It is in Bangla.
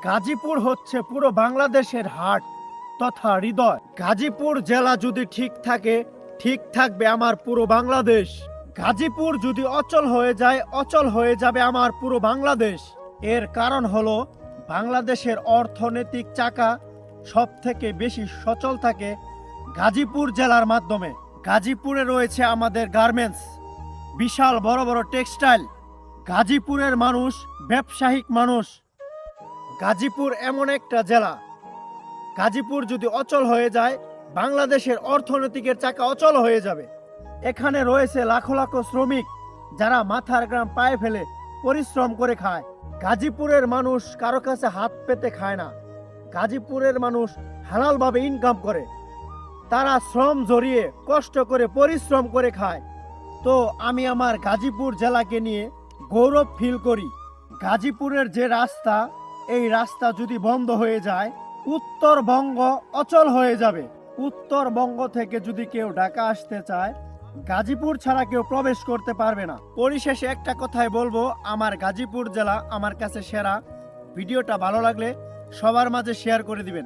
গাজীপুর হচ্ছে পুরো বাংলাদেশের হার্ট তথা হৃদয়। গাজীপুর জেলা যদি ঠিক থাকে, ঠিক থাকবে আমার পুরো বাংলাদেশ। গাজীপুর যদি অচল হয়ে যায়, অচল হয়ে যাবে আমার পুরো বাংলাদেশ। এর কারণ হলো বাংলাদেশের অর্থনৈতিক চাকা সব থেকে বেশি সচল থাকে গাজীপুর জেলার মাধ্যমে। গাজীপুরে রয়েছে আমাদের গার্মেন্টস, বিশাল বড় বড় টেক্সটাইল। গাজীপুরের মানুষ ব্যবসায়িক মানুষ। গাজীপুর এমন একটা জেলা, গাজীপুর যদি অচল হয়ে যায়, বাংলাদেশের অর্থনৈতিকের চাকা অচল হয়ে যাবে। এখানে রয়েছে লাখো লাখো শ্রমিক যারা মাথার ঘাম পায়ে ফেলে পরিশ্রম করে খায়। গাজীপুরের মানুষ কারো কাছে হাত পেতে খায় না। গাজীপুরের মানুষ হালালভাবে ইনকাম করে, তারা শ্রম জড়িয়ে কষ্ট করে পরিশ্রম করে খায়। তো আমি আমার গাজীপুর জেলাকে নিয়ে গৌরব ফিল করি। গাজীপুরের যে রাস্তা, এই রাস্তা যদি বন্ধ হয়ে যায়, উত্তরবঙ্গ অচল হয়ে যাবে। উত্তরবঙ্গ থেকে যদি কেউ ঢাকা আসতে চায়, গাজীপুর ছাড়া কেউ প্রবেশ করতে পারবে না। পরিশেষে একটা কথাই বলবো, আমার গাজীপুর জেলা আমার কাছে সেরা। ভিডিওটা ভালো লাগলে সবার মাঝে শেয়ার করে দিবেন।